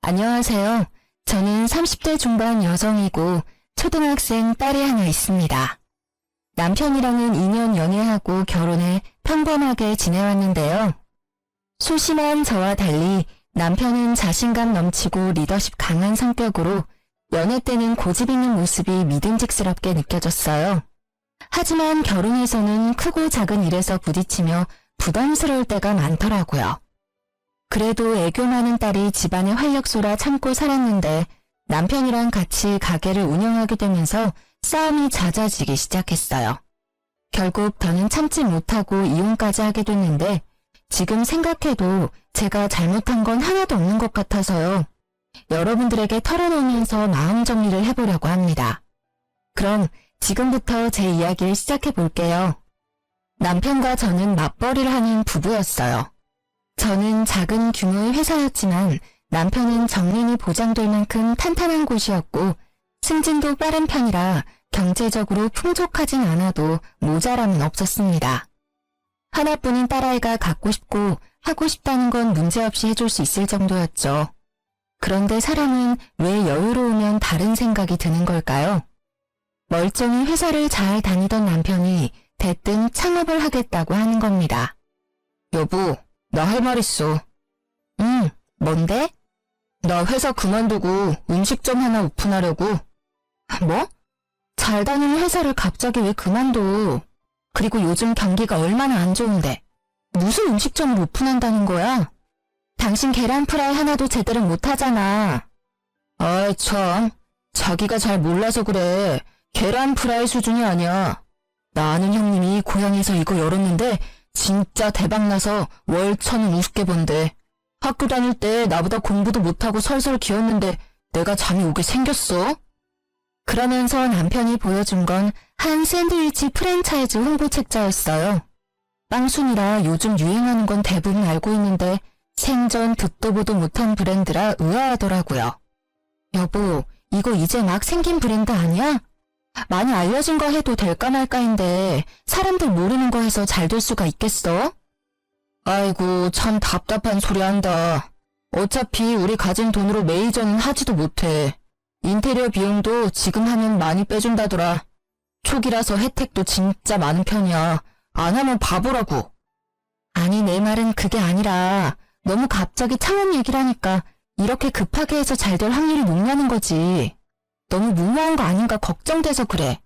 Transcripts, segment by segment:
안녕하세요. 저는 30대 중반 여성이고 초등학생 딸이 하나 있습니다. 남편이랑은 2년 연애하고 결혼해 평범하게 지내왔는데요. 소심한 저와 달리 남편은 자신감 넘치고 리더십 강한 성격으로 연애 때는 고집 있는 모습이 믿음직스럽게 느껴졌어요. 하지만 결혼해서는 크고 작은 일에서 부딪히며 부담스러울 때가 많더라고요. 그래도 애교 많은 딸이 집안의 활력소라 참고 살았는데 남편이랑 같이 가게를 운영하게 되면서 싸움이 잦아지기 시작했어요. 결국 더는 참지 못하고 이혼까지 하게 됐는데 지금 생각해도 제가 잘못한 건 하나도 없는 것 같아서요. 여러분들에게 털어놓으면서 마음 정리를 해보려고 합니다. 그럼 지금부터 제 이야기를 시작해 볼게요. 남편과 저는 맞벌이를 하는 부부였어요. 저는 작은 규모의 회사였지만 남편은 정년이 보장될 만큼 탄탄한 곳이었고 승진도 빠른 편이라 경제적으로 풍족하진 않아도 모자람은 없었습니다. 하나뿐인 딸아이가 갖고 싶고 하고 싶다는 건 문제없이 해줄 수 있을 정도였죠. 그런데 사람은 왜 여유로우면 다른 생각이 드는 걸까요? 멀쩡히 회사를 잘 다니던 남편이 대뜸 창업을 하겠다고 하는 겁니다. 여보, 나 할 말 있어. 뭔데? 나 회사 그만두고 음식점 하나 오픈하려고. 뭐? 잘 다니는 회사를 갑자기 왜 그만둬? 그리고 요즘 경기가 얼마나 안 좋은데 무슨 음식점을 오픈한다는 거야? 당신 계란 프라이 하나도 제대로 못하잖아. 아이 참, 자기가 잘 몰라서 그래. 계란 프라이 수준이 아니야. 나 아는 형님이 고향에서 이거 열었는데 진짜 대박나서 월 1,000원 우습게 번대. 학교 다닐 때 나보다 공부도 못하고 설설 기었는데 내가 잠이 오게 생겼어? 그러면서 남편이 보여준 건 한 샌드위치 프랜차이즈 홍보 책자였어요. 빵순이라 요즘 유행하는 건 대부분 알고 있는데 생전 듣도 보도 못한 브랜드라 의아하더라고요. 여보, 이거 이제 막 생긴 브랜드 아니야? 많이 알려진 거 해도 될까 말까인데 사람들 모르는 거 해서 잘 될 수가 있겠어? 아이고 참 답답한 소리 한다. 어차피 우리 가진 돈으로 매니저는 하지도 못해. 인테리어 비용도 지금 하면 많이 빼준다더라. 초기라서 혜택도 진짜 많은 편이야. 안 하면 바보라고. 아니 내 말은 그게 아니라 너무 갑자기 창업 얘기를 하니까 이렇게 급하게 해서 잘 될 확률이 높냐는 거지. 너무 무모한 거 아닌가 걱정돼서 그래.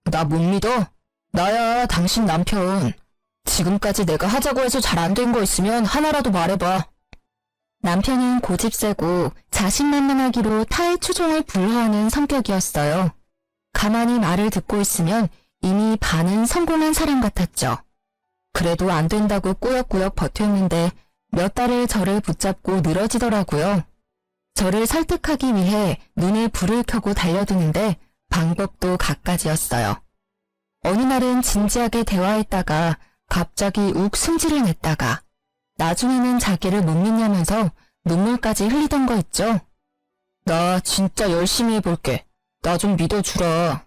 나 못 믿어? 나야 당신 남편. 지금까지 내가 하자고 해서 잘 안 된 거 있으면 하나라도 말해봐. 남편은 고집 세고 자신만만하기로 타의 추종을 불허하는 성격이었어요. 가만히 말을 듣고 있으면 이미 반은 성공한 사람 같았죠. 그래도 안 된다고 꾸역꾸역 버텼는데 몇 달을 저를 붙잡고 늘어지더라고요. 저를 설득하기 위해 눈에 불을 켜고 달려드는데 방법도 갖가지였어요. 어느 날은 진지하게 대화했다가 갑자기 욱 승질을 냈다가 나중에는 자기를 못 믿냐면서 눈물까지 흘리던 거 있죠. 나 진짜 열심히 해볼게. 나 좀 믿어주라.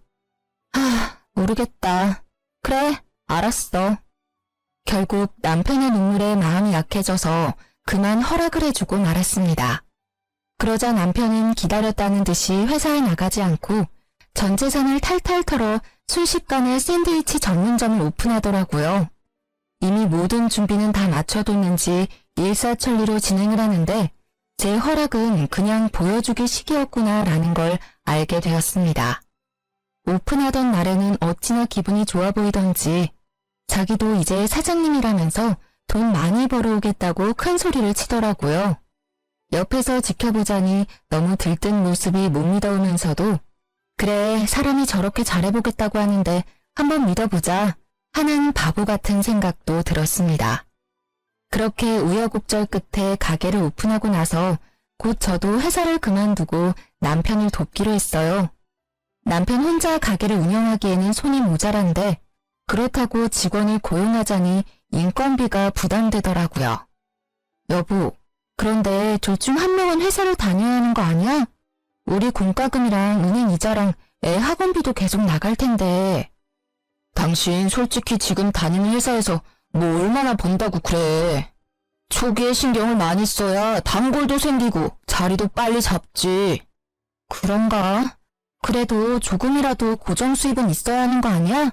모르겠다. 그래, 알았어. 결국 남편의 눈물에 마음이 약해져서 그만 허락을 해주고 말았습니다. 그러자 남편은 기다렸다는 듯이 회사에 나가지 않고 전 재산을 탈탈 털어 순식간에 샌드위치 전문점을 오픈하더라고요. 이미 모든 준비는 다 마쳐뒀는지 일사천리로 진행을 하는데 제 허락은 그냥 보여주기 식이었구나라는 걸 알게 되었습니다. 오픈하던 날에는 어찌나 기분이 좋아 보이던지 자기도 이제 사장님이라면서 돈 많이 벌어오겠다고 큰 소리를 치더라고요. 옆에서 지켜보자니 너무 들뜬 모습이 못 믿어오면서도 그래, 사람이 저렇게 잘해보겠다고 하는데 한번 믿어보자 하는 바보 같은 생각도 들었습니다. 그렇게 우여곡절 끝에 가게를 오픈하고 나서 곧 저도 회사를 그만두고 남편을 돕기로 했어요. 남편 혼자 가게를 운영하기에는 손이 모자란데 그렇다고 직원을 고용하자니 인건비가 부담되더라고요. 여보, 그런데 둘 중 한 명은 회사를 다녀야 하는 거 아니야? 우리 공과금이랑 은행 이자랑 애 학원비도 계속 나갈 텐데. 당신 솔직히 지금 다니는 회사에서 뭐 얼마나 번다고 그래. 초기에 신경을 많이 써야 단골도 생기고 자리도 빨리 잡지. 그런가? 그래도 조금이라도 고정 수입은 있어야 하는 거 아니야?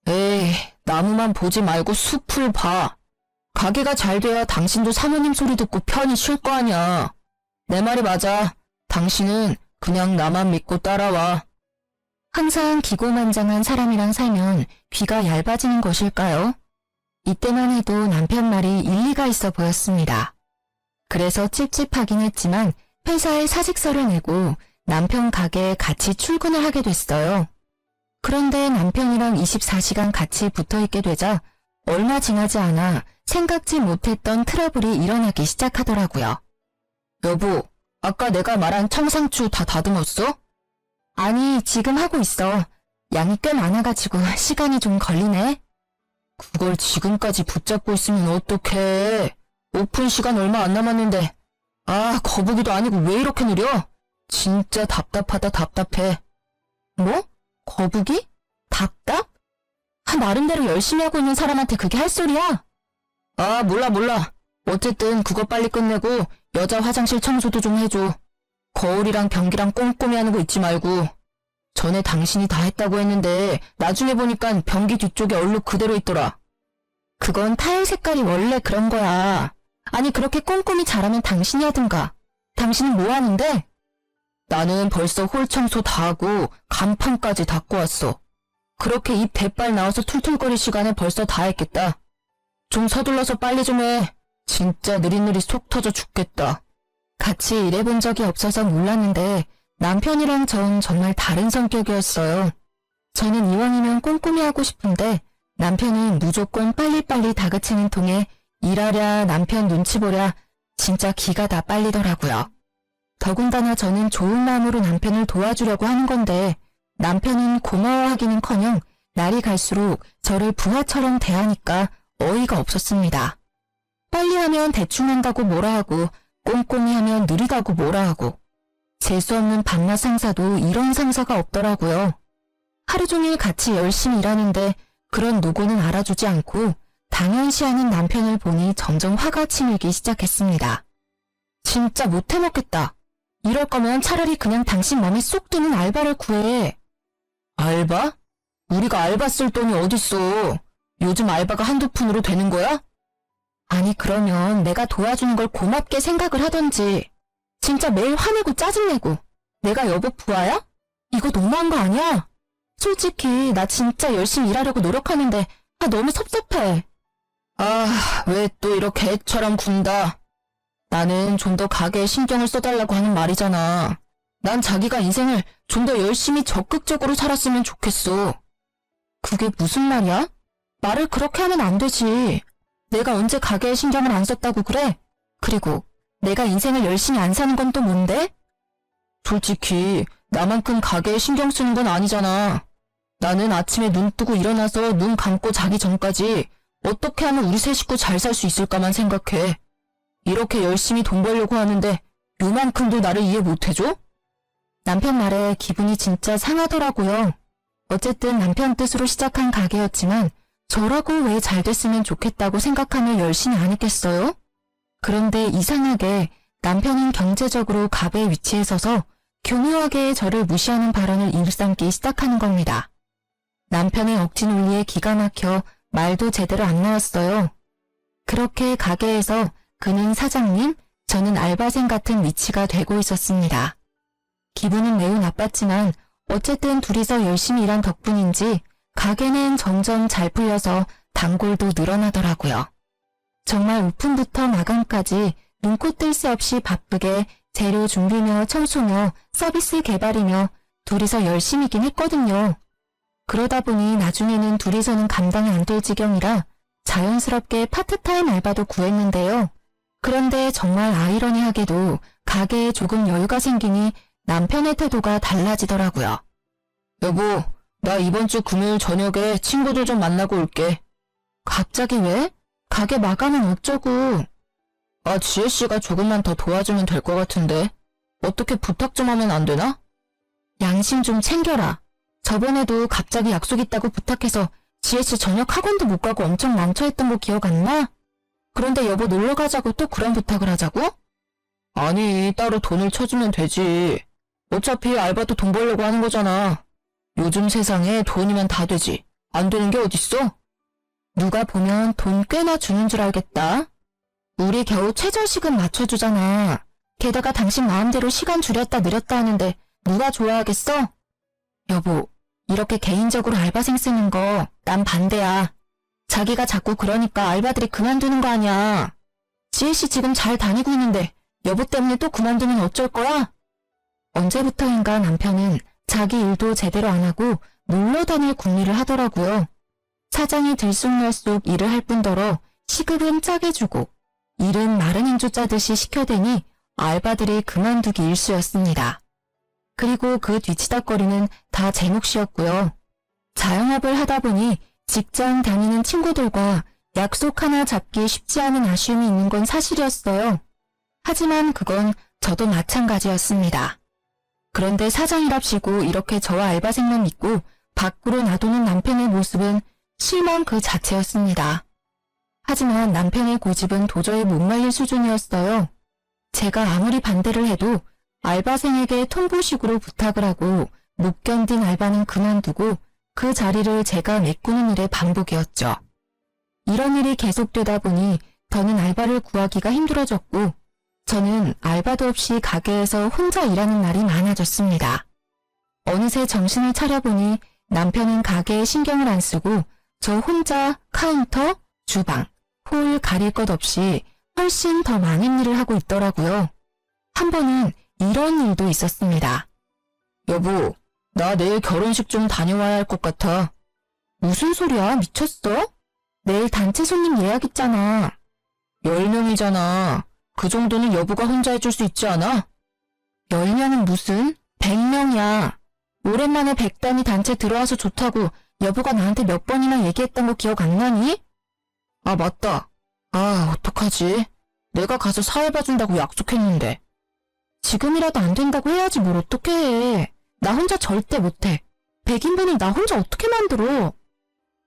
에이, 나무만 보지 말고 숲을 봐. 가게가 잘 돼야 당신도 사모님 소리 듣고 편히 쉴 거 아니야. 내 말이 맞아. 당신은 그냥 나만 믿고 따라와. 항상 기고만장한 사람이랑 살면 귀가 얇아지는 것일까요? 이때만 해도 남편 말이 일리가 있어 보였습니다. 그래서 찝찝하긴 했지만 회사에 사직서를 내고 남편 가게에 같이 출근을 하게 됐어요. 그런데 남편이랑 24시간 같이 붙어있게 되자 얼마 지나지 않아 생각지 못했던 트러블이 일어나기 시작하더라고요. 여보, 아까 내가 말한 청상추 다 다듬었어? 아니, 지금 하고 있어. 양이 꽤 많아가지고 시간이 좀 걸리네. 그걸 지금까지 붙잡고 있으면 어떡해. 오픈 시간 얼마 안 남았는데. 아, 거북이도 아니고 왜 이렇게 느려? 진짜 답답하다 답답해. 뭐? 거북이? 답답? 나름대로 열심히 하고 있는 사람한테 그게 할 소리야? 아, 몰라. 어쨌든 그거 빨리 끝내고 여자 화장실 청소도 좀 해줘. 거울이랑 변기랑 꼼꼼히 하는 거 잊지 말고. 전에 당신이 다 했다고 했는데 나중에 보니까 변기 뒤쪽에 얼룩 그대로 있더라. 그건 타일 색깔이 원래 그런 거야. 아니 그렇게 꼼꼼히 잘하면 당신이 하든가. 당신은 뭐 하는데? 나는 벌써 홀 청소 다 하고 간판까지 닦고 왔어. 그렇게 입 대빨 나와서 툴툴거릴 시간에 벌써 다 했겠다. 좀 서둘러서 빨리 좀 해. 진짜 느릿느릿 속 터져 죽겠다. 같이 일해본 적이 없어서 몰랐는데 남편이랑 전 정말 다른 성격이었어요. 저는 이왕이면 꼼꼼히 하고 싶은데 남편은 무조건 빨리빨리 다그치는 통에 일하랴 남편 눈치 보랴 진짜 기가 다 빨리더라고요. 더군다나 저는 좋은 마음으로 남편을 도와주려고 하는 건데 남편은 고마워하기는커녕 날이 갈수록 저를 부하처럼 대하니까 어이가 없었습니다. 빨리 하면 대충 한다고 뭐라 하고 꼼꼼히 하면 느리다고 뭐라 하고 재수없는 밤낮 상사도 이런 상사가 없더라고요. 하루 종일 같이 열심히 일하는데 그런 노고는 알아주지 않고 당연시하는 남편을 보니 점점 화가 치밀기 시작했습니다. 진짜 못해먹겠다. 이럴 거면 차라리 그냥 당신 맘에 쏙 드는 알바를 구해. 알바? 우리가 알바 쓸 돈이 어딨어. 요즘 알바가 한두 푼으로 되는 거야? 아니 그러면 내가 도와주는 걸 고맙게 생각을 하던지. 진짜 매일 화내고 짜증내고 내가 여보 부하야? 이거 너무한 거 아니야? 솔직히 나 진짜 열심히 일하려고 노력하는데 너무 섭섭해. 아, 왜 또 이렇게 애처럼 군다. 나는 좀 더 가게에 신경을 써달라고 하는 말이잖아. 난 자기가 인생을 좀 더 열심히 적극적으로 살았으면 좋겠어. 그게 무슨 말이야? 말을 그렇게 하면 안 되지. 내가 언제 가게에 신경을 안 썼다고 그래? 그리고 내가 인생을 열심히 안 사는 건 또 뭔데? 솔직히 나만큼 가게에 신경 쓰는 건 아니잖아. 나는 아침에 눈 뜨고 일어나서 눈 감고 자기 전까지 어떻게 하면 우리 세 식구 잘 살 수 있을까만 생각해. 이렇게 열심히 돈 벌려고 하는데 요만큼도 나를 이해 못해줘? 남편 말에 기분이 진짜 상하더라고요. 어쨌든 남편 뜻으로 시작한 가게였지만 저라고 왜 잘 됐으면 좋겠다고 생각하며 열심히 안 했겠어요? 그런데 이상하게 남편은 경제적으로 갑의 위치에 서서 교묘하게 저를 무시하는 발언을 일삼기 시작하는 겁니다. 남편의 억지 논리에 기가 막혀 말도 제대로 안 나왔어요. 그렇게 가게에서 그는 사장님, 저는 알바생 같은 위치가 되고 있었습니다. 기분은 매우 나빴지만 어쨌든 둘이서 열심히 일한 덕분인지 가게는 점점 잘 풀려서 단골도 늘어나더라고요. 정말 오픈부터 마감까지 눈코 뜰 새 없이 바쁘게 재료 준비며 청소며 서비스 개발이며 둘이서 열심히긴 했거든요. 그러다 보니 나중에는 둘이서는 감당이 안 될 지경이라 자연스럽게 파트타임 알바도 구했는데요. 그런데 정말 아이러니하게도 가게에 조금 여유가 생기니 남편의 태도가 달라지더라고요. 여보, 나 이번 주 금요일 저녁에 친구들 좀 만나고 올게. 갑자기 왜? 가게 마감은 어쩌고. 아, 지혜씨가 조금만 더 도와주면 될 것 같은데. 어떻게 부탁 좀 하면 안 되나? 양심 좀 챙겨라. 저번에도 갑자기 약속 있다고 부탁해서 지혜씨 저녁 학원도 못 가고 엄청 망쳐했던 거 기억 안 나? 그런데 여보 놀러 가자고 또 그런 부탁을 하자고? 아니, 따로 돈을 쳐주면 되지. 어차피 알바도 돈 벌려고 하는 거잖아. 요즘 세상에 돈이면 다 되지. 안 되는 게 어딨어? 누가 보면 돈 꽤나 주는 줄 알겠다. 우리 겨우 최저시급 맞춰주잖아. 게다가 당신 마음대로 시간 줄였다 늘렸다 하는데 누가 좋아하겠어? 여보, 이렇게 개인적으로 알바생 쓰는 거 난 반대야. 자기가 자꾸 그러니까 알바들이 그만두는 거 아니야. 지혜씨 지금 잘 다니고 있는데 여보 때문에 또 그만두면 어쩔 거야? 언제부터인가 남편은 자기 일도 제대로 안 하고 놀러 다닐 궁리를 하더라고요. 사장이 들쑥날쑥 일을 할 뿐더러 시급은 짜게 주고 일은 마른 행주 짜듯이 시켜대니 알바들이 그만두기 일쑤였습니다. 그리고 그 뒤치다거리는 다 제 몫이었고요. 자영업을 하다 보니 직장 다니는 친구들과 약속 하나 잡기 쉽지 않은 아쉬움이 있는 건 사실이었어요. 하지만 그건 저도 마찬가지였습니다. 그런데 사장이랍시고 이렇게 저와 알바생만 믿고 밖으로 놔두는 남편의 모습은 실망 그 자체였습니다. 하지만 남편의 고집은 도저히 못 말릴 수준이었어요. 제가 아무리 반대를 해도 알바생에게 통보식으로 부탁을 하고 못 견딘 알바는 그만두고 그 자리를 제가 메꾸는 일의 반복이었죠. 이런 일이 계속되다 보니 더는 알바를 구하기가 힘들어졌고 저는 알바도 없이 가게에서 혼자 일하는 날이 많아졌습니다. 어느새 정신을 차려보니 남편은 가게에 신경을 안 쓰고 저 혼자 카운터, 주방, 홀 가릴 것 없이 훨씬 더 많은 일을 하고 있더라고요. 한 번은 이런 일도 있었습니다. 여보, 나 내일 결혼식 좀 다녀와야 할 것 같아. 무슨 소리야? 미쳤어? 내일 단체 손님 예약 있잖아. 10명이잖아. 그 정도는 여보가 혼자 해줄 수 있지 않아? 10명은 무슨? 100명이야. 오랜만에 100단위 단체 들어와서 좋다고 여보가 나한테 몇 번이나 얘기했던 거 기억 안 나니? 아, 맞다. 아, 어떡하지? 내가 가서 사회 봐준다고 약속했는데. 지금이라도 안 된다고 해야지 뭘 어떻게 해. 나 혼자 절대 못해. 100인분을 나 혼자 어떻게 만들어?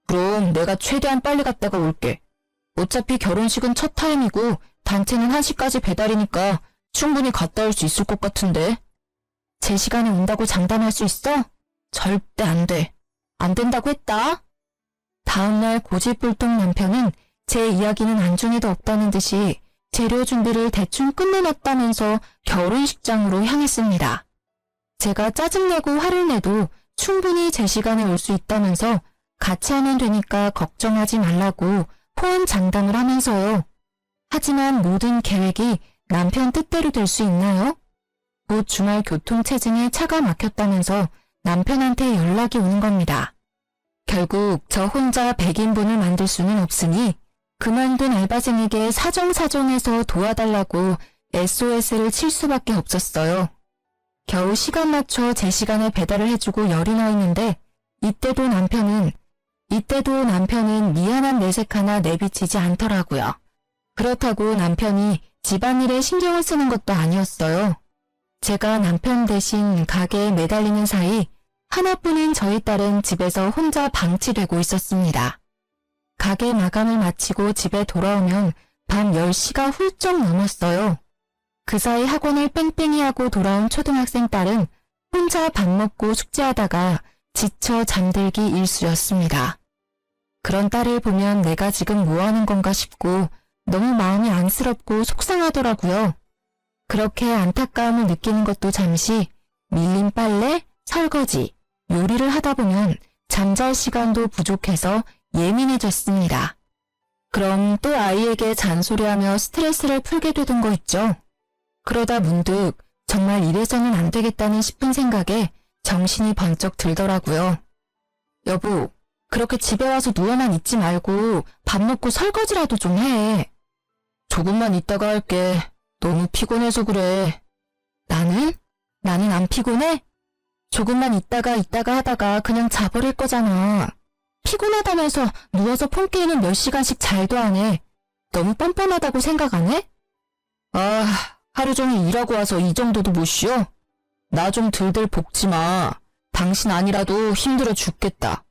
그럼 내가 최대한 빨리 갔다가 올게. 어차피 결혼식은 첫 타임이고 단체는 1시까지 배달이니까 충분히 갔다 올 수 있을 것 같은데. 제 시간에 온다고 장담할 수 있어? 절대 안 돼. 안 된다고 했다. 다음날 고집불통 남편은 제 이야기는 안중에도 없다는 듯이 재료 준비를 대충 끝내놨다면서 결혼식장으로 향했습니다. 제가 짜증내고 화를 내도 충분히 제 시간에 올 수 있다면서 같이 하면 되니까 걱정하지 말라고 호언장담을 하면서요. 하지만 모든 계획이 남편 뜻대로 될 수 있나요? 곧 주말 교통체증에 차가 막혔다면서 남편한테 연락이 오는 겁니다. 결국 저 혼자 100인분을 만들 수는 없으니 그만둔 알바생에게 사정사정해서 도와달라고 SOS를 칠 수밖에 없었어요. 겨우 시간 맞춰 제 시간에 배달을 해주고 열이 나 있는데 이때도 남편은 미안한 내색 하나 내비치지 않더라고요. 그렇다고 남편이 집안일에 신경을 쓰는 것도 아니었어요. 제가 남편 대신 가게에 매달리는 사이 하나뿐인 저희 딸은 집에서 혼자 방치되고 있었습니다. 가게 마감을 마치고 집에 돌아오면 밤 10시가 훌쩍 넘었어요. 그 사이 학원을 뺑뺑이 하고 돌아온 초등학생 딸은 혼자 밥 먹고 숙제하다가 지쳐 잠들기 일쑤였습니다. 그런 딸을 보면 내가 지금 뭐 하는 건가 싶고 너무 마음이 안쓰럽고 속상하더라고요. 그렇게 안타까움을 느끼는 것도 잠시 밀린 빨래, 설거지, 요리를 하다 보면 잠잘 시간도 부족해서 예민해졌습니다. 그럼 또 아이에게 잔소리하며 스트레스를 풀게 되던 거 있죠. 그러다 문득 정말 이래서는 안 되겠다는 싶은 생각에 정신이 번쩍 들더라고요. 여보, 그렇게 집에 와서 누워만 있지 말고 밥 먹고 설거지라도 좀 해. 조금만 있다가 할게. 너무 피곤해서 그래. 나는 안 피곤해? 조금만 있다가 하다가 그냥 자버릴 거잖아. 피곤하다면서 누워서 폰 게임은 몇 시간씩 잘도 안 해. 너무 뻔뻔하다고 생각 안 해? 아, 하루 종일 일하고 와서 이 정도도 못 쉬어? 나 좀 들들 볶지 마. 당신 아니라도 힘들어 죽겠다.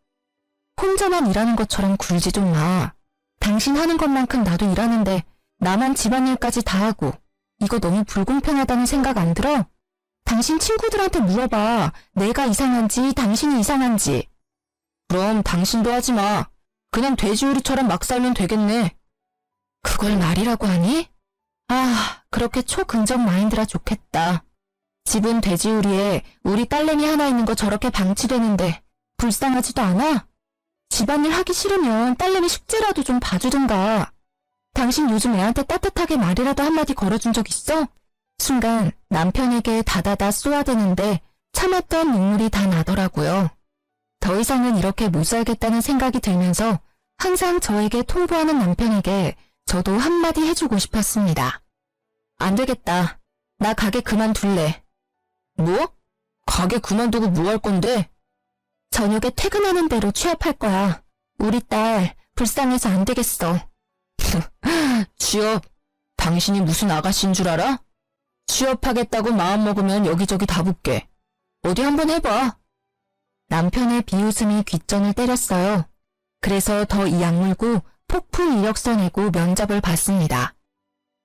혼자만 일하는 것처럼 굴지 좀 마. 당신 하는 것만큼 나도 일하는데 나만 집안일까지 다 하고 이거 너무 불공평하다는 생각 안 들어? 당신 친구들한테 물어봐. 내가 이상한지 당신이 이상한지. 그럼 당신도 하지 마. 그냥 돼지우리처럼 막 살면 되겠네. 그걸 말이라고 하니? 아, 그렇게 초긍정 마인드라 좋겠다. 집은 돼지우리에 우리 딸내미 하나 있는 거 저렇게 방치되는데 불쌍하지도 않아? 집안일 하기 싫으면 딸내미 숙제라도 좀 봐주든가. 당신 요즘 애한테 따뜻하게 말이라도 한마디 걸어준 적 있어? 순간 남편에게 다다다 쏘아대는데 참았던 눈물이 다 나더라고요. 더 이상은 이렇게 못 살겠다는 생각이 들면서 항상 저에게 통보하는 남편에게 저도 한마디 해주고 싶었습니다. 안 되겠다. 나 가게 그만둘래. 뭐? 가게 그만두고 뭐 할 건데? 저녁에 퇴근하는 대로 취업할 거야. 우리 딸 불쌍해서 안 되겠어. 취업? 당신이 무슨 아가씨인 줄 알아? 취업하겠다고 마음먹으면 여기저기 다 붙게. 어디 한번 해봐. 남편의 비웃음이 귓전을 때렸어요. 그래서 더 이 악물고 폭풍 이력서 내고 면접을 봤습니다.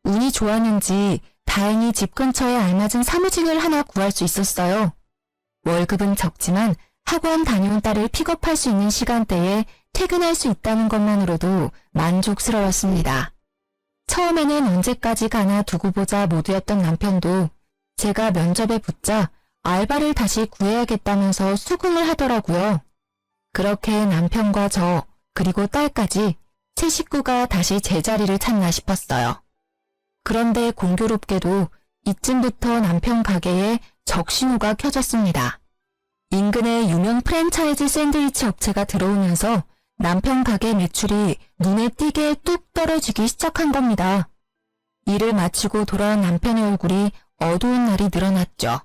운이 좋았는지 다행히 집 근처에 알맞은 사무직을 하나 구할 수 있었어요. 월급은 적지만 학원 다녀온 딸을 픽업할 수 있는 시간대에 퇴근할 수 있다는 것만으로도 만족스러웠습니다. 처음에는 언제까지 가나 두고 보자 모드였던 남편도 제가 면접에 붙자 알바를 다시 구해야겠다면서 수긍을 하더라고요. 그렇게 남편과 저 그리고 딸까지 세 식구가 다시 제자리를 찾나 싶었어요. 그런데 공교롭게도 이쯤부터 남편 가게에 적신호가 켜졌습니다. 인근의 유명 프랜차이즈 샌드위치 업체가 들어오면서 남편 가게 매출이 눈에 띄게 뚝 떨어지기 시작한 겁니다. 일을 마치고 돌아온 남편의 얼굴이 어두운 날이 늘어났죠.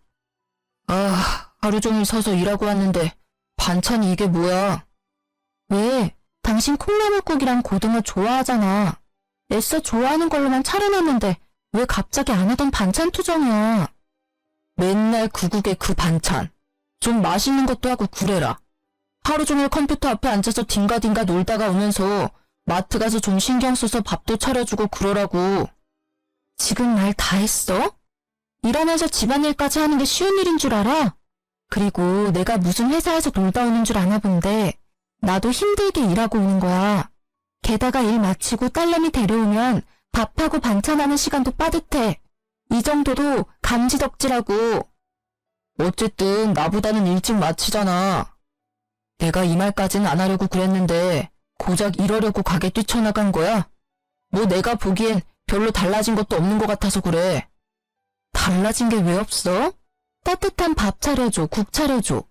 아, 하루 종일 서서 일하고 왔는데 반찬이 이게 뭐야? 왜? 당신 콩나물국이랑 고등어 좋아하잖아. 애써 좋아하는 걸로만 차려놨는데 왜 갑자기 안 하던 반찬 투정이야? 맨날 그 국에 그 반찬. 좀 맛있는 것도 하고 그래라. 하루 종일 컴퓨터 앞에 앉아서 딩가딩가 놀다가 오면서 마트 가서 좀 신경 써서 밥도 차려주고 그러라고. 지금 말 다 했어? 일하면서 집안일까지 하는 게 쉬운 일인 줄 알아? 그리고 내가 무슨 회사에서 놀다 오는 줄 아나 본데 나도 힘들게 일하고 오는 거야. 게다가 일 마치고 딸내미 데려오면 밥하고 반찬하는 시간도 빠듯해. 이 정도도 감지덕지라고. 어쨌든 나보다는 일찍 마치잖아. 내가 이 말까진 안 하려고 그랬는데 고작 이러려고 가게 뛰쳐나간 거야? 뭐 내가 보기엔 별로 달라진 것도 없는 것 같아서 그래. 달라진 게 왜 없어? 따뜻한 밥 차려줘, 국 차려줘.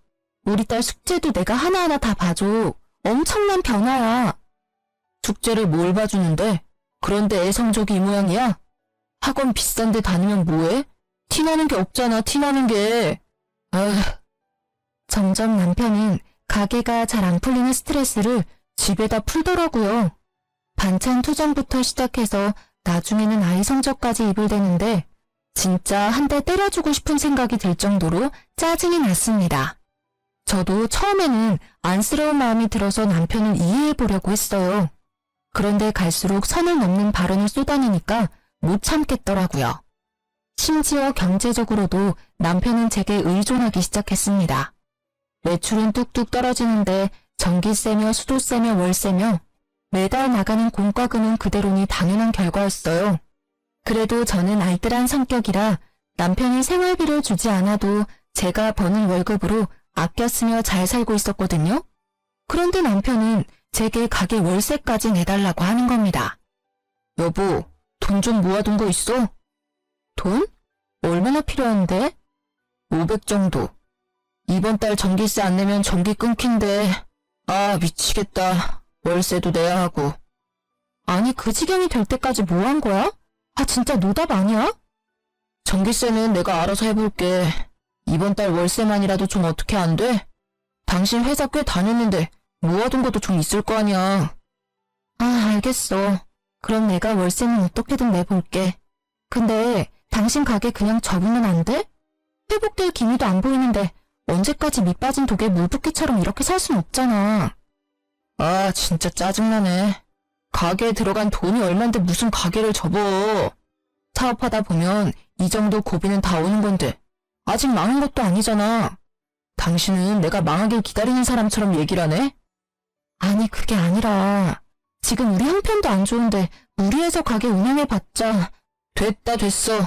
우리 딸 숙제도 내가 하나하나 다 봐줘. 엄청난 변화야. 숙제를 뭘 봐주는데? 그런데 애 성적이 이 모양이야? 학원 비싼데 다니면 뭐해? 티나는 게 없잖아, 티나는 게. 아휴. 점점 남편은 가게가 잘 안 풀리는 스트레스를 집에다 풀더라고요. 반찬 투정부터 시작해서 나중에는 아이 성적까지 입을 대는데 진짜 한 대 때려주고 싶은 생각이 들 정도로 짜증이 났습니다. 저도 처음에는 안쓰러운 마음이 들어서 남편을 이해해보려고 했어요. 그런데 갈수록 선을 넘는 발언을 쏟아내니까 못 참겠더라고요. 심지어 경제적으로도 남편은 제게 의존하기 시작했습니다. 매출은 뚝뚝 떨어지는데 전기세며 수도세며 월세며 매달 나가는 공과금은 그대로니 당연한 결과였어요. 그래도 저는 알뜰한 성격이라 남편이 생활비를 주지 않아도 제가 버는 월급으로 아껴 쓰며 잘 살고 있었거든요. 그런데 남편은 제게 가게 월세까지 내달라고 하는 겁니다. 여보, 돈 좀 모아둔 거 있어? 돈? 얼마나 필요한데? 500 정도. 이번 달 전기세 안 내면 전기 끊긴대. 아, 미치겠다. 월세도 내야 하고. 아니, 그 지경이 될 때까지 뭐 한 거야? 아, 진짜 노답 아니야? 전기세는 내가 알아서 해볼게. 이번 달 월세만이라도 좀 어떻게 안 돼? 당신 회사 꽤 다녔는데 모아둔 것도 좀 있을 거 아니야. 아, 알겠어. 그럼 내가 월세는 어떻게든 내볼게. 근데 당신 가게 그냥 접으면 안 돼? 회복될 기미도 안 보이는데 언제까지 밑 빠진 독에 물붓기처럼 이렇게 살 순 없잖아. 아, 진짜 짜증나네. 가게에 들어간 돈이 얼만데 무슨 가게를 접어. 사업하다 보면 이 정도 고비는 다 오는 건데 아직 망한 것도 아니잖아. 당신은 내가 망하길 기다리는 사람처럼 얘기를 하네? 아니, 그게 아니라 지금 우리 형편도 안 좋은데 무리해서 가게 운영해봤자. 됐어.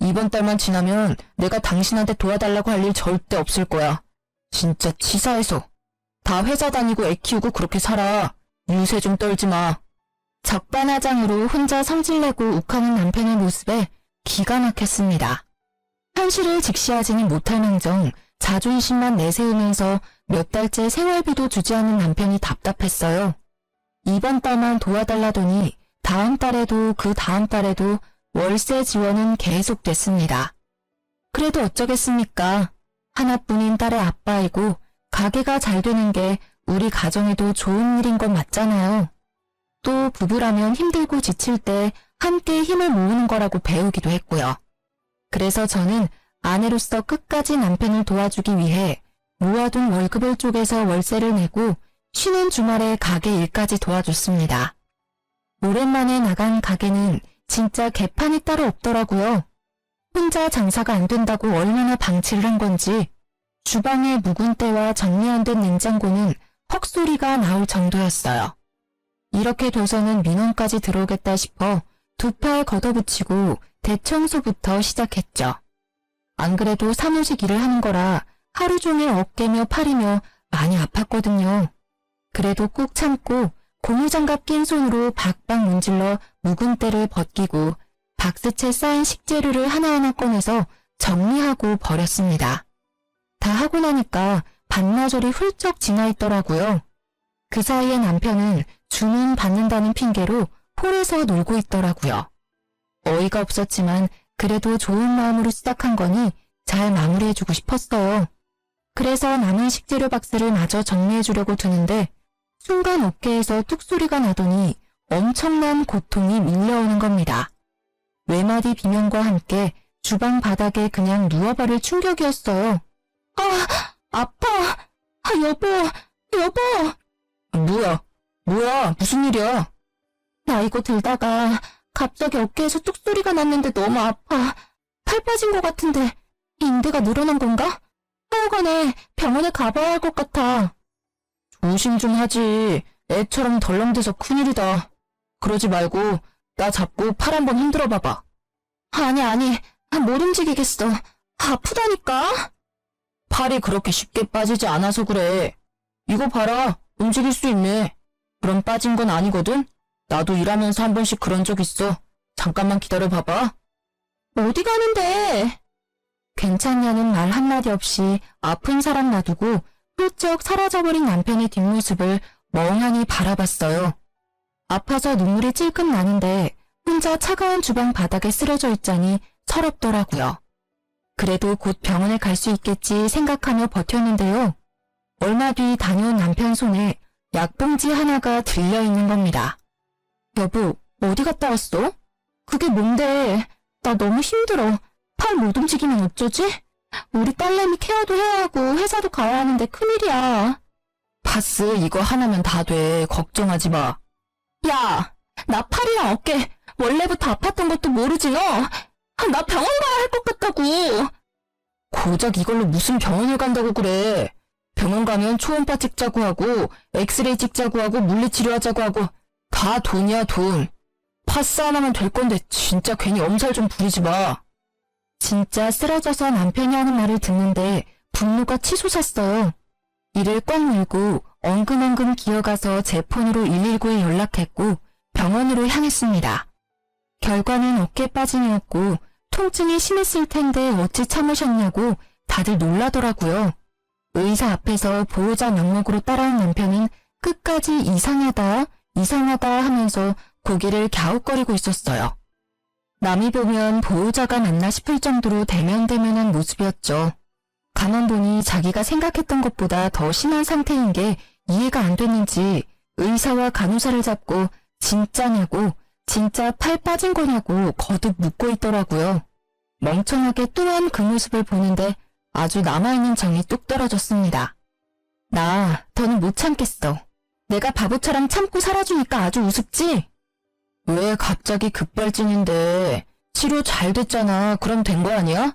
이번 달만 지나면 내가 당신한테 도와달라고 할 일 절대 없을 거야. 진짜 치사해서. 다 회사 다니고 애 키우고 그렇게 살아. 유세 좀 떨지 마. 적반하장으로 혼자 성질내고 욱하는 남편의 모습에 기가 막혔습니다. 현실을 직시하지는 못할 망정 자존심만 내세우면서 몇 달째 생활비도 주지 않은 남편이 답답했어요. 이번 달만 도와달라더니 다음 달에도 그 다음 달에도 월세 지원은 계속됐습니다. 그래도 어쩌겠습니까? 하나뿐인 딸의 아빠이고 가게가 잘 되는 게 우리 가정에도 좋은 일인 건 맞잖아요. 또 부부라면 힘들고 지칠 때 함께 힘을 모으는 거라고 배우기도 했고요. 그래서 저는 아내로서 끝까지 남편을 도와주기 위해 모아둔 월급을 쪼개서 월세를 내고 쉬는 주말에 가게 일까지 도와줬습니다. 오랜만에 나간 가게는 진짜 개판이 따로 없더라고요. 혼자 장사가 안 된다고 얼마나 방치를 한 건지 주방에 묵은 때와 정리 안 된 냉장고는 헉소리가 나올 정도였어요. 이렇게 돼서는 민원까지 들어오겠다 싶어 두 팔 걷어붙이고 대청소부터 시작했죠. 안 그래도 사무직 일을 하는 거라 하루 종일 어깨며 팔이며 많이 아팠거든요. 그래도 꾹 참고 고무장갑 낀 손으로 박박 문질러 묵은 때를 벗기고 박스채 쌓인 식재료를 하나하나 꺼내서 정리하고 버렸습니다. 다 하고 나니까 반나절이 훌쩍 지나 있더라고요. 그 사이에 남편은 주문 받는다는 핑계로 홀에서 놀고 있더라고요. 어이가 없었지만 그래도 좋은 마음으로 시작한 거니 잘 마무리해주고 싶었어요. 그래서 남은 식재료 박스를 마저 정리해주려고 드는데 순간 어깨에서 뚝 소리가 나더니 엄청난 고통이 밀려오는 겁니다. 외마디 비명과 함께 주방 바닥에 그냥 누워버릴 충격이었어요. 아, 아파. 여보. 뭐야, 무슨 일이야? 나 이거 들다가 갑자기 어깨에서 뚝 소리가 났는데 너무 아파. 팔 빠진 것 같은데 인대가 늘어난 건가? 하여간에 병원에 가봐야 할 것 같아. 조심 좀 하지. 애처럼 덜렁대서 큰일이다. 그러지 말고 나 잡고 팔 한번 흔들어 봐봐. 아니, 못 움직이겠어. 아프다니까? 팔이 그렇게 쉽게 빠지지 않아서 그래. 이거 봐라. 움직일 수 있네. 그럼 빠진 건 아니거든? 나도 일하면서 한 번씩 그런 적 있어. 잠깐만 기다려 봐봐. 어디 가는데? 괜찮냐는 말 한마디 없이 아픈 사람 놔두고 훌쩍 사라져버린 남편의 뒷모습을 멍하니 바라봤어요. 아파서 눈물이 찔끔 나는데 혼자 차가운 주방 바닥에 쓰러져 있자니 서럽더라고요. 그래도 곧 병원에 갈 수 있겠지 생각하며 버텼는데요. 얼마 뒤 다녀온 남편 손에 약봉지 하나가 들려있는 겁니다. 여보, 어디 갔다 왔어? 그게 뭔데? 나 너무 힘들어. 팔 못 움직이면 어쩌지? 우리 딸내미 케어도 해야 하고 회사도 가야 하는데 큰일이야. 파스 이거 하나면 다 돼. 걱정하지 마. 야, 나 팔이랑 어깨 원래부터 아팠던 것도 모르지 너? 나 병원 가야 할 것 같다고. 고작 이걸로 무슨 병원을 간다고 그래. 병원 가면 초음파 찍자고 하고 엑스레이 찍자고 하고 물리치료하자고 하고 다 돈이야 돈. 파스 하나면 될 건데 진짜 괜히 엄살 좀 부리지 마. 진짜 쓰러져서 남편이 하는 말을 듣는데 분노가 치솟았어요. 이를 꽉 물고 엉금엉금 기어가서 제 폰으로 119에 연락했고 병원으로 향했습니다. 결과는 어깨 빠짐이었고 통증이 심했을 텐데 어찌 참으셨냐고 다들 놀라더라고요. 의사 앞에서 보호자 명목으로 따라온 남편은 끝까지 이상하다 하면서 고개를 갸웃거리고 있었어요. 남이 보면 보호자가 맞나 싶을 정도로 대면대면한 모습이었죠. 가만 보니 자기가 생각했던 것보다 더 심한 상태인 게 이해가 안 됐는지 의사와 간호사를 잡고 진짜냐고, 진짜 팔 빠진 거냐고 거듭 묻고 있더라고요. 멍청하게 뚱한 그 모습을 보는데 아주 남아있는 정이 뚝 떨어졌습니다. 나 더는 못 참겠어. 내가 바보처럼 참고 살아주니까 아주 우습지? 왜 갑자기 급발진인데 치료 잘 됐잖아. 그럼 된 거 아니야?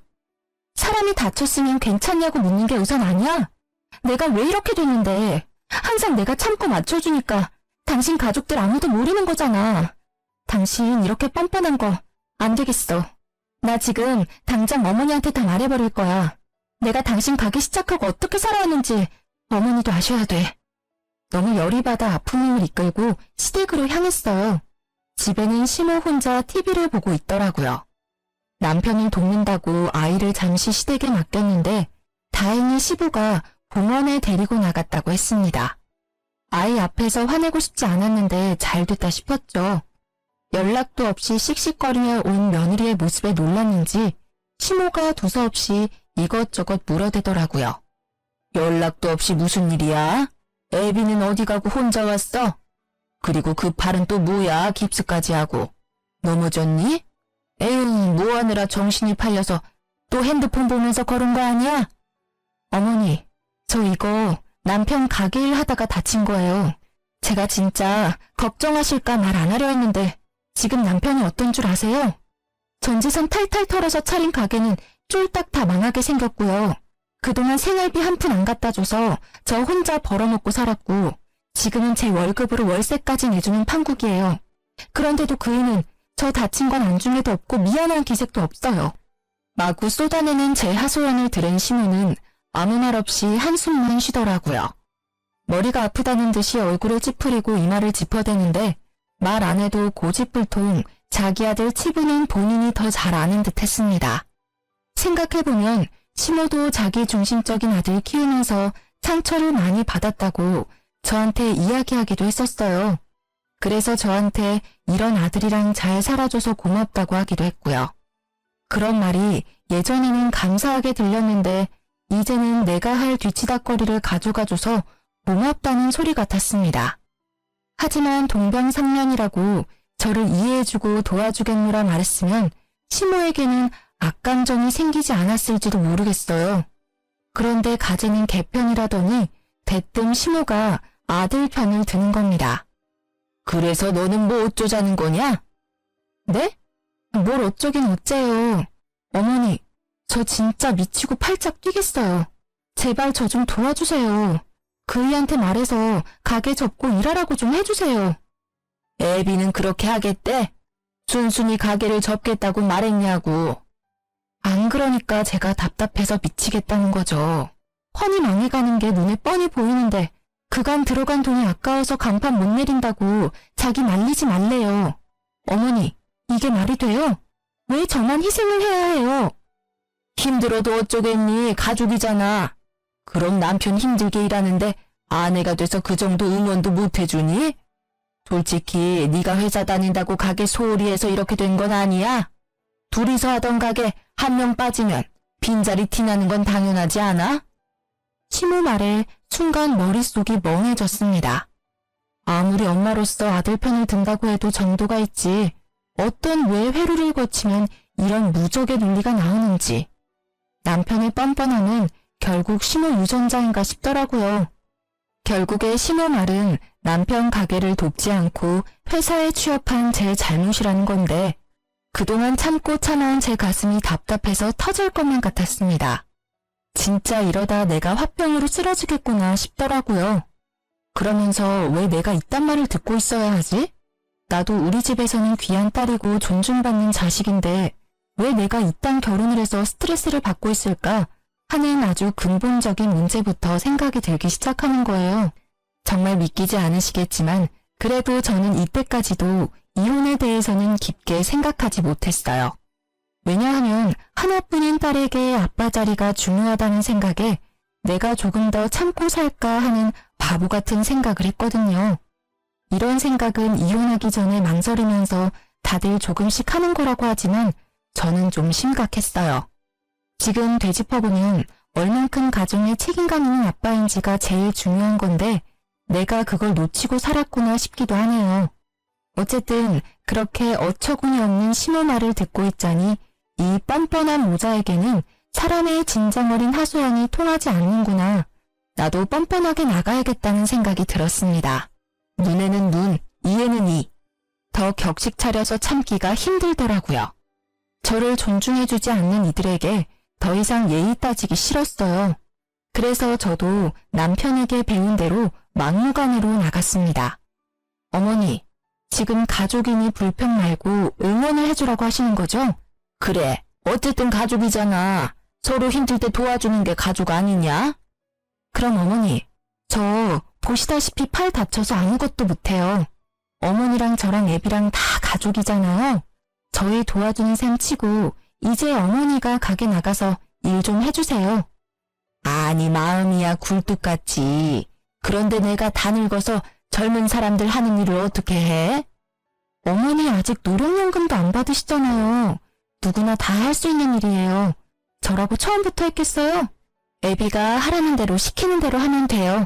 사람이 다쳤으면 괜찮냐고 묻는 게 우선 아니야? 내가 왜 이렇게 됐는데? 항상 내가 참고 맞춰주니까 당신 가족들 아무도 모르는 거잖아. 당신 이렇게 뻔뻔한 거 안 되겠어. 나 지금 당장 어머니한테 다 말해버릴 거야. 내가 당신 가게 시작하고 어떻게 살아왔는지 어머니도 아셔야 돼. 너무 열이 받아 아픔을 이끌고 시댁으로 향했어요. 집에는 시모 혼자 TV를 보고 있더라고요. 남편을 돕는다고 아이를 잠시 시댁에 맡겼는데 다행히 시부가 봉원에 데리고 나갔다고 했습니다. 아이 앞에서 화내고 싶지 않았는데 잘 됐다 싶었죠. 연락도 없이 씩씩거리며 온 며느리의 모습에 놀랐는지 시모가 두서없이 이것저것 물어대더라고요. 연락도 없이 무슨 일이야? 애비는 어디 가고 혼자 왔어? 그리고 그 팔은 또 뭐야? 깁스까지 하고. 넘어졌니? 에휴, 뭐 하느라 정신이 팔려서 또 핸드폰 보면서 걸은 거 아니야? 어머니, 저 이거 남편 가게 일 하다가 다친 거예요. 제가 진짜 걱정하실까 말 안 하려 했는데 지금 남편이 어떤 줄 아세요? 전재산 탈탈 털어서 차린 가게는 쫄딱 다 망하게 생겼고요. 그동안 생활비 한 푼 안 갖다 줘서 저 혼자 벌어먹고 살았고 지금은 제 월급으로 월세까지 내주는 판국이에요. 그런데도 그이는 저 다친 건 안중에도 없고 미안한 기색도 없어요. 마구 쏟아내는 제 하소연을 들은 시모는 아무 말 없이 한숨만 쉬더라고요. 머리가 아프다는 듯이 얼굴을 찌푸리고 이마를 짚어대는데 말 안 해도 고집불통 자기 아들 치부는 본인이 더 잘 아는 듯 했습니다. 생각해보면 시모도 자기 중심적인 아들 키우면서 상처를 많이 받았다고 저한테 이야기하기도 했었어요. 그래서 저한테 이런 아들이랑 잘 살아줘서 고맙다고 하기도 했고요. 그런 말이 예전에는 감사하게 들렸는데 이제는 내가 할 뒤치다꺼리를 가져가줘서 고맙다는 소리 같았습니다. 하지만 동병상련이라고 저를 이해해주고 도와주겠노라 말했으면 시모에게는 악감정이 생기지 않았을지도 모르겠어요. 그런데 가재는 개편이라더니 대뜸 시모가 아들 편을 드는 겁니다. 그래서 너는 뭐 어쩌자는 거냐? 네? 뭘 어쩌긴 어째요. 어머니, 저 진짜 미치고 팔짝 뛰겠어요. 제발 저 좀 도와주세요. 그이한테 말해서 가게 접고 일하라고 좀 해주세요. 애비는 그렇게 하겠대? 순순히 가게를 접겠다고 말했냐고. 안 그러니까 제가 답답해서 미치겠다는 거죠. 훤히 망해가는 게 눈에 뻔히 보이는데 그간 들어간 돈이 아까워서 간판 못 내린다고 자기 말리지 말래요. 어머니, 이게 말이 돼요? 왜 저만 희생을 해야 해요? 힘들어도 어쩌겠니? 가족이잖아. 그럼 남편 힘들게 일하는데 아내가 돼서 그 정도 응원도 못 해주니? 솔직히 네가 회사 다닌다고 가게 소홀히 해서 이렇게 된 건 아니야? 둘이서 하던 가게 한 명 빠지면 빈자리 티나는 건 당연하지 않아? 시모 말에 순간 머릿속이 멍해졌습니다. 아무리 엄마로서 아들 편을 든다고 해도 정도가 있지 어떤 왜 회로를 거치면 이런 무적의 논리가 나오는지. 남편의 뻔뻔함은 결국 시모 유전자인가 싶더라고요. 결국에 시모 말은 남편 가게를 돕지 않고 회사에 취업한 제 잘못이라는 건데 그동안 참고 참아온 제 가슴이 답답해서 터질 것만 같았습니다. 진짜 이러다 내가 화병으로 쓰러지겠구나 싶더라고요. 그러면서 왜 내가 이딴 말을 듣고 있어야 하지? 나도 우리 집에서는 귀한 딸이고 존중받는 자식인데 왜 내가 이딴 결혼을 해서 스트레스를 받고 있을까 하는 아주 근본적인 문제부터 생각이 들기 시작하는 거예요. 정말 믿기지 않으시겠지만 그래도 저는 이때까지도 이혼에 대해서는 깊게 생각하지 못했어요. 왜냐하면 하나뿐인 딸에게 아빠 자리가 중요하다는 생각에 내가 조금 더 참고 살까 하는 바보 같은 생각을 했거든요. 이런 생각은 이혼하기 전에 망설이면서 다들 조금씩 하는 거라고 하지만 저는 좀 심각했어요. 지금 되짚어보면 얼만큼 가정에 책임감 있는 아빠인지가 제일 중요한 건데 내가 그걸 놓치고 살았구나 싶기도 하네요. 어쨌든 그렇게 어처구니 없는 시모 말을 듣고 있자니 이 뻔뻔한 모자에게는 사람의 진정 어린 하소연이 통하지 않는구나. 나도 뻔뻔하게 나가야겠다는 생각이 들었습니다. 눈에는 눈, 이에는 이. 더 격식 차려서 참기가 힘들더라고요. 저를 존중해주지 않는 이들에게 더 이상 예의 따지기 싫었어요. 그래서 저도 남편에게 배운 대로 막무가내로 나갔습니다. 어머니, 지금 가족이니 불평 말고 응원을 해주라고 하시는 거죠? 그래, 어쨌든 가족이잖아. 서로 힘들 때 도와주는 게 가족 아니냐? 그럼 어머니, 저 보시다시피 팔 다쳐서 아무것도 못해요. 어머니랑 저랑 애비랑 다 가족이잖아요. 저희 도와주는 셈 치고 이제 어머니가 가게 나가서 일 좀 해주세요. 아니, 마음이야 굴뚝같이. 그런데 내가 다 늙어서 젊은 사람들 하는 일을 어떻게 해? 어머니 아직 노령연금도 안 받으시잖아요. 누구나 다 할 수 있는 일이에요. 저라고 처음부터 했겠어요? 애비가 하라는 대로 시키는 대로 하면 돼요.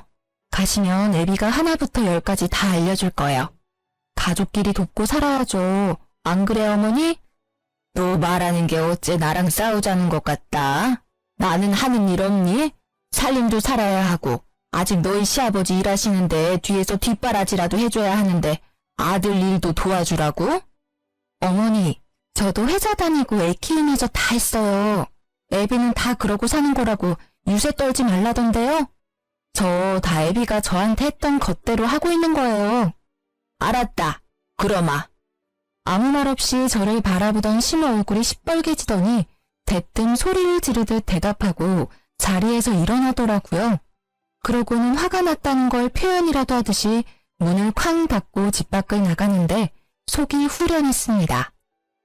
가시면 애비가 하나부터 열까지 다 알려줄 거예요. 가족끼리 돕고 살아야죠. 안 그래 어머니? 너 말하는 게 어째 나랑 싸우자는 것 같다. 나는 하는 일 없니? 살림도 살아야 하고 아직 너희 시아버지 일하시는데 뒤에서 뒷바라지라도 해줘야 하는데 아들 일도 도와주라고? 어머니, 저도 회사 다니고 애 키우면서 다 했어요. 애비는 다 그러고 사는 거라고 유세 떨지 말라던데요? 저 다 애비가 저한테 했던 것대로 하고 있는 거예요. 알았다. 그러마. 아무 말 없이 저를 바라보던 심우 얼굴이 시뻘개지더니 대뜸 소리를 지르듯 대답하고 자리에서 일어나더라고요. 그러고는 화가 났다는 걸 표현이라도 하듯이 문을 쾅 닫고 집 밖을 나가는데 속이 후련했습니다.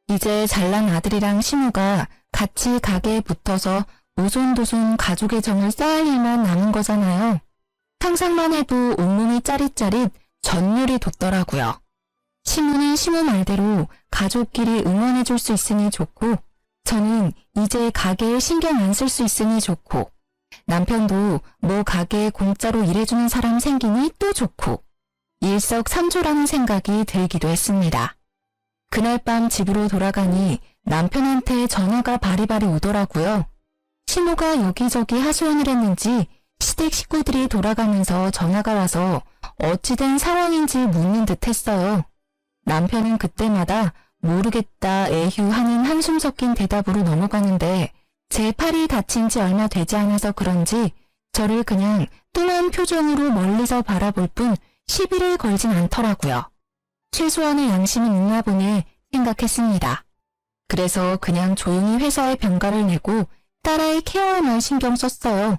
이제 잘난 아들이랑 심우가 같이 가게에 붙어서 오손도손 가족의 정을 쌓을 일만 남은 거잖아요. 상상만 해도 온몸이 짜릿짜릿 전율이 돋더라고요. 심우는 심우 말대로 가족끼리 응원해줄 수 있으니 좋고 저는 이제 가게에 신경 안 쓸 수 있으니 좋고 남편도 뭐 가게에 공짜로 일해주는 사람 생기니 또 좋고 일석삼조라는 생각이 들기도 했습니다. 그날 밤 집으로 돌아가니 남편한테 전화가 바리바리 오더라고요. 심우가 여기저기 하소연을 했는지 시댁 식구들이 돌아가면서 전화가 와서 어찌된 상황인지 묻는 듯 했어요. 남편은 그때마다 모르겠다 애휴하는 한숨 섞인 대답으로 넘어가는데 제 팔이 다친 지 얼마 되지 않아서 그런지 저를 그냥 뚱한 표정으로 멀리서 바라볼 뿐 시비를 걸진 않더라고요. 최소한의 양심은 있나 보네 생각했습니다. 그래서 그냥 조용히 회사에 병가를 내고 딸아이 케어에만 신경 썼어요.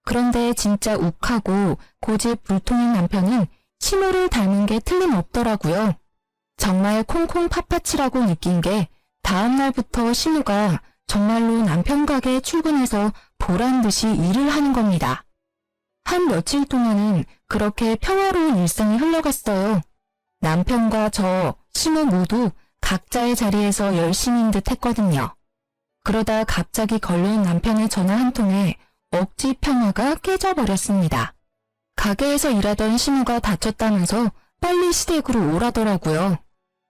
그런데 진짜 욱하고 고집불통인 남편은 심우를 닮은 게 틀림없더라고요. 정말 콩콩 팥팥이라고 느낀 게 다음 날부터 심우가 정말로 남편 가게에 출근해서 보란 듯이 일을 하는 겁니다. 한 며칠 동안은 그렇게 평화로운 일상이 흘러갔어요. 남편과 저, 심우 모두 각자의 자리에서 열심인 듯 했거든요. 그러다 갑자기 걸려온 남편의 전화 한 통에 억지 평화가 깨져버렸습니다. 가게에서 일하던 심우가 다쳤다면서 빨리 시댁으로 오라더라고요.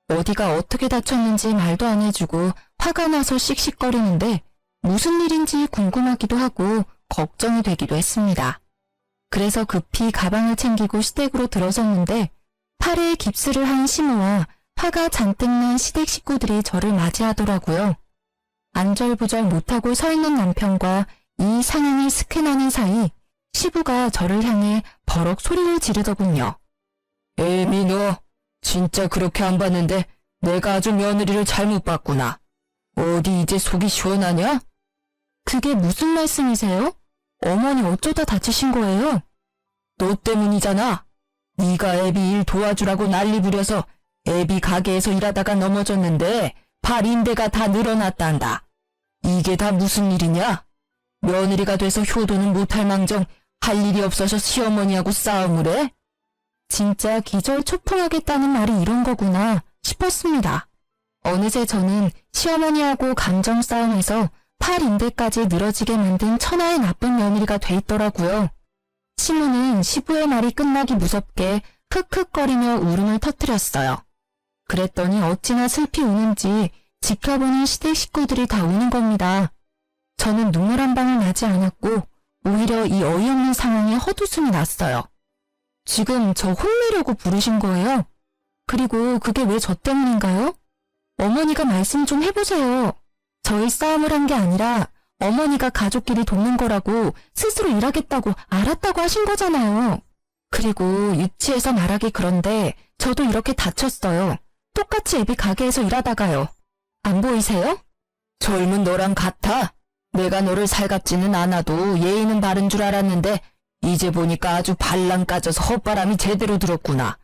어디가 어떻게 다쳤는지 말도 안 해주고 화가 나서 씩씩거리는데 무슨 일인지 궁금하기도 하고 걱정이 되기도 했습니다. 그래서 급히 가방을 챙기고 시댁으로 들어섰는데 팔에 깁스를 한 심우와 화가 잔뜩 난 시댁 식구들이 저를 맞이하더라고요. 안절부절 못하고 서 있는 남편과 이 상황이 스캔하는 사이 시부가 저를 향해 버럭 소리를 지르더군요. 애미 너 진짜 그렇게 안 봤는데 내가 아주 며느리를 잘못 봤구나. 어디 이제 속이 시원하냐? 그게 무슨 말씀이세요? 어머니 어쩌다 다치신 거예요? 너 때문이잖아. 네가 애비 일 도와주라고 난리 부려서 애비 가게에서 일하다가 넘어졌는데 발 인대가 다 늘어났단다. 이게 다 무슨 일이냐? 며느리가 돼서 효도는 못할 망정 할 일이 없어서 시어머니하고 싸움을 해? 진짜 기절초풍하겠다는 말이 이런 거구나 싶었습니다. 어느새 저는 시어머니하고 감정 싸움에서 팔 인대까지 늘어지게 만든 천하의 나쁜 며느리가 돼 있더라고요. 시무는 시부의 말이 끝나기 무섭게 흑흑거리며 울음을 터뜨렸어요. 그랬더니 어찌나 슬피 우는지 지켜보는 시댁 식구들이 다 우는 겁니다. 저는 눈물 한 방울 나지 않았고 오히려 이 어이없는 상황에 헛웃음이 났어요. 지금 저 혼내려고 부르신 거예요? 그리고 그게 왜 저 때문인가요? 어머니가 말씀 좀 해보세요. 저희 싸움을 한 게 아니라 어머니가 가족끼리 돕는 거라고 스스로 일하겠다고 알았다고 하신 거잖아요. 그리고 유치해서 말하기 그런데 저도 이렇게 다쳤어요. 똑같이 애비 가게에서 일하다가요. 안 보이세요? 젊은 너랑 같아. 내가 너를 살갑지는 않아도 예의는 바른 줄 알았는데 이제 보니까 아주 발랑 까져서 헛바람이 제대로 들었구나.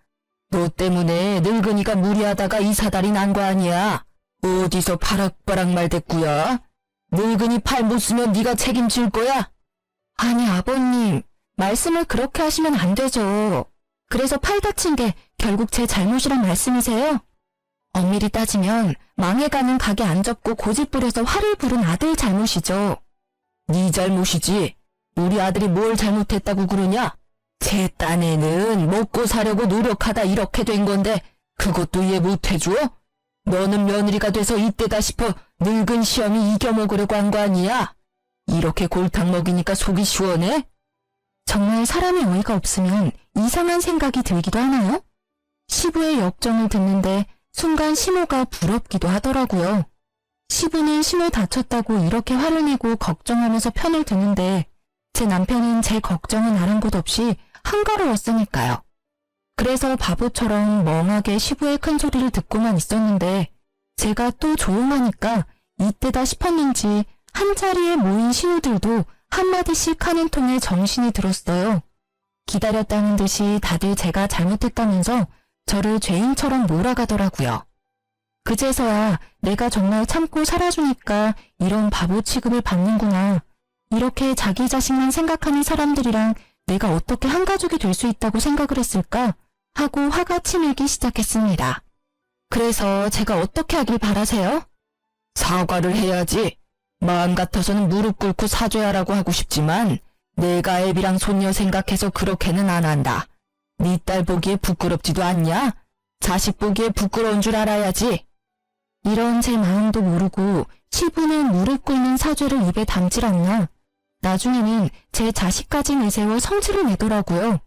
너 때문에 늙은이가 무리하다가 이 사달이 난 거 아니야. 어디서 파락바락 말댔구야. 늙은이 팔 못 쓰면 네가 책임질 거야? 아니 아버님, 말씀을 그렇게 하시면 안 되죠. 그래서 팔 다친 게 결국 제 잘못이란 말씀이세요? 엄밀히 따지면 망해가는 가게 안 접고 고집 부려서 화를 부른 아들 잘못이죠. 네 잘못이지. 우리 아들이 뭘 잘못했다고 그러냐? 제 딴에는 먹고 사려고 노력하다 이렇게 된 건데 그것도 이해 못해줘? 너는 며느리가 돼서 이때다 싶어 늙은 시험이 이겨먹으려고 한 거 아니야? 이렇게 골탕 먹이니까 속이 시원해? 정말 사람이 어이가 없으면 이상한 생각이 들기도 하나요? 시부의 역정을 듣는데 순간 시모가 부럽기도 하더라고요. 시부는 시모 다쳤다고 이렇게 화를 내고 걱정하면서 편을 드는데 제 남편은 제 걱정은 아랑곳 없이 한가로웠으니까요. 그래서 바보처럼 멍하게 시부의 큰 소리를 듣고만 있었는데 제가 또 조용하니까 이때다 싶었는지 한자리에 모인 신우들도 한마디씩 하는 통에 정신이 들었어요. 기다렸다는 듯이 다들 제가 잘못했다면서 저를 죄인처럼 몰아가더라고요. 그제서야 내가 정말 참고 살아주니까 이런 바보 취급을 받는구나. 이렇게 자기 자식만 생각하는 사람들이랑 내가 어떻게 한 가족이 될 수 있다고 생각을 했을까 하고 화가 치밀기 시작했습니다. 그래서 제가 어떻게 하길 바라세요? 사과를 해야지. 마음 같아서는 무릎 꿇고 사죄하라고 하고 싶지만 내가 애비랑 손녀 생각해서 그렇게는 안 한다. 네 딸 보기에 부끄럽지도 않냐? 자식 보기에 부끄러운 줄 알아야지. 이런 제 마음도 모르고 시부는 무릎 꿇는 사죄를 입에 담질 않나. 나중에는 제 자식까지 내세워 성질을 내더라고요.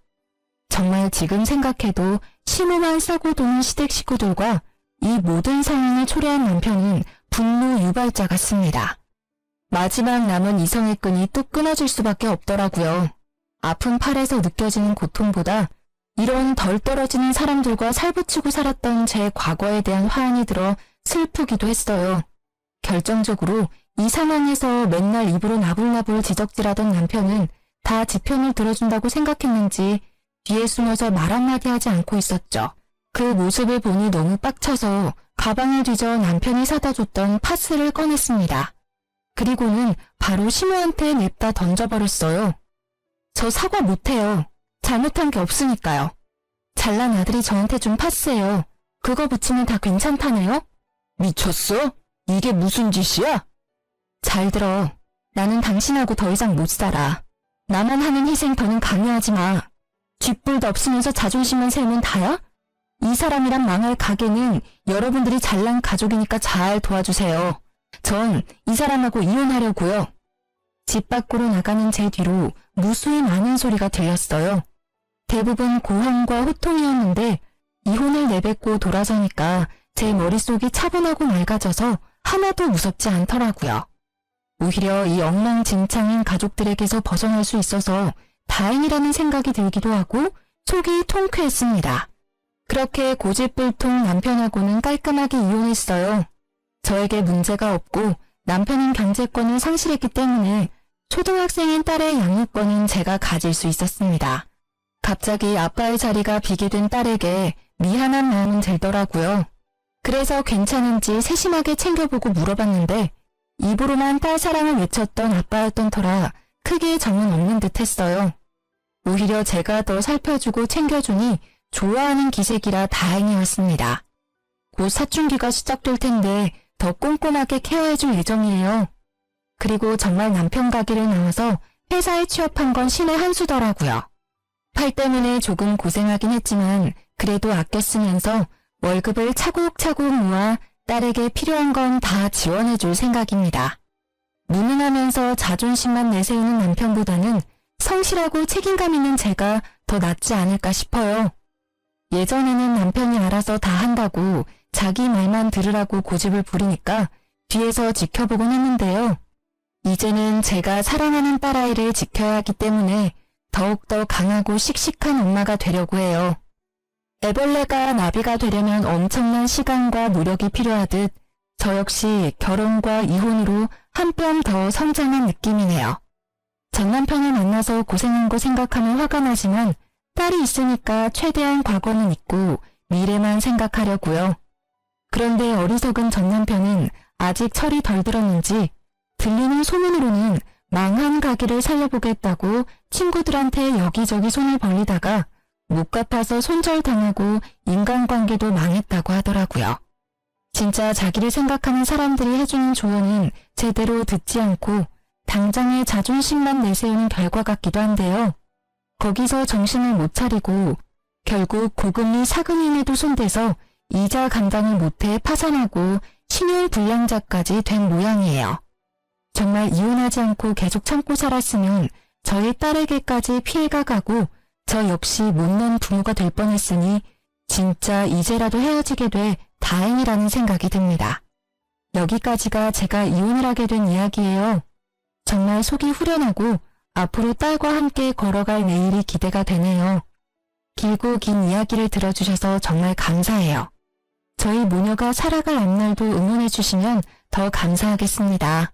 정말 지금 생각해도 시모만 싸고 도는 시댁 식구들과 이 모든 상황을 초래한 남편은 분노 유발자 같습니다. 마지막 남은 이성의 끈이 뚝 끊어질 수밖에 없더라고요. 아픈 팔에서 느껴지는 고통보다 이런 덜 떨어지는 사람들과 살붙이고 살았던 제 과거에 대한 화환이 들어 슬프기도 했어요. 결정적으로 이 상황에서 맨날 입으로 나불나불 지적질하던 남편은 다 지 편을 들어준다고 생각했는지 뒤에 숨어서 말 한마디 하지 않고 있었죠. 그 모습을 보니 너무 빡쳐서 가방을 뒤져 남편이 사다 줬던 파스를 꺼냈습니다. 그리고는 바로 시모한테 냅다 던져버렸어요. 저 사과 못해요. 잘못한 게 없으니까요. 잘난 아들이 저한테 준 파스예요. 그거 붙이면 다 괜찮다네요? 미쳤어? 이게 무슨 짓이야? 잘 들어. 나는 당신하고 더 이상 못 살아. 나만 하는 희생 더는 강요하지 마. 쥐뿔도 없으면서 자존심만 세우면 다야? 이 사람이란 망할 가게는 여러분들이 잘난 가족이니까 잘 도와주세요. 전 이 사람하고 이혼하려고요. 집 밖으로 나가는 제 뒤로 무수히 많은 소리가 들렸어요. 대부분 고함과 호통이었는데 이혼을 내뱉고 돌아서니까 제 머릿속이 차분하고 맑아져서 하나도 무섭지 않더라고요. 오히려 이 엉망진창인 가족들에게서 벗어날 수 있어서 다행이라는 생각이 들기도 하고 속이 통쾌했습니다. 그렇게 고집불통 남편하고는 깔끔하게 이혼했어요. 저에게 문제가 없고 남편은 경제권을 상실했기 때문에 초등학생인 딸의 양육권은 제가 가질 수 있었습니다. 갑자기 아빠의 자리가 비게 된 딸에게 미안한 마음은 들더라고요. 그래서 괜찮은지 세심하게 챙겨보고 물어봤는데 입으로만 딸 사랑을 외쳤던 아빠였던 터라 크게 정은 없는 듯 했어요. 오히려 제가 더 살펴주고 챙겨주니 좋아하는 기색이라 다행이었습니다. 곧 사춘기가 시작될 텐데 더 꼼꼼하게 케어해줄 예정이에요. 그리고 정말 남편 가게를 나와서 회사에 취업한 건 신의 한 수더라고요. 팔 때문에 조금 고생하긴 했지만 그래도 아껴 쓰면서 월급을 차곡차곡 모아 딸에게 필요한 건 다 지원해줄 생각입니다. 무능하면서 자존심만 내세우는 남편보다는 성실하고 책임감 있는 제가 더 낫지 않을까 싶어요. 예전에는 남편이 알아서 다 한다고 자기 말만 들으라고 고집을 부리니까 뒤에서 지켜보곤 했는데요. 이제는 제가 사랑하는 딸아이를 지켜야 하기 때문에 더욱더 강하고 씩씩한 엄마가 되려고 해요. 애벌레가 나비가 되려면 엄청난 시간과 노력이 필요하듯 저 역시 결혼과 이혼으로 한 뼘 더 성장한 느낌이네요. 전 남편을 만나서 고생한 거 생각하면 화가 나지만 딸이 있으니까 최대한 과거는 잊고 미래만 생각하려고요. 그런데 어리석은 전 남편은 아직 철이 덜 들었는지 들리는 소문으로는 망한 가게를 살려보겠다고 친구들한테 여기저기 손을 벌리다가 못 갚아서 손절당하고 인간관계도 망했다고 하더라고요. 진짜 자기를 생각하는 사람들이 해주는 조언은 제대로 듣지 않고 당장의 자존심만 내세우는 결과 같기도 한데요. 거기서 정신을 못 차리고 결국 고금리 사금융에도 손대서 이자 감당을 못해 파산하고 신용불량자까지 된 모양이에요. 정말 이혼하지 않고 계속 참고 살았으면 저희 딸에게까지 피해가 가고 저 역시 못난 부모가 될 뻔했으니 진짜 이제라도 헤어지게 돼 다행이라는 생각이 듭니다. 여기까지가 제가 이혼을 하게 된 이야기예요. 정말 속이 후련하고 앞으로 딸과 함께 걸어갈 내일이 기대가 되네요. 길고 긴 이야기를 들어주셔서 정말 감사해요. 저희 모녀가 살아갈 앞날도 응원해 주시면 더 감사하겠습니다.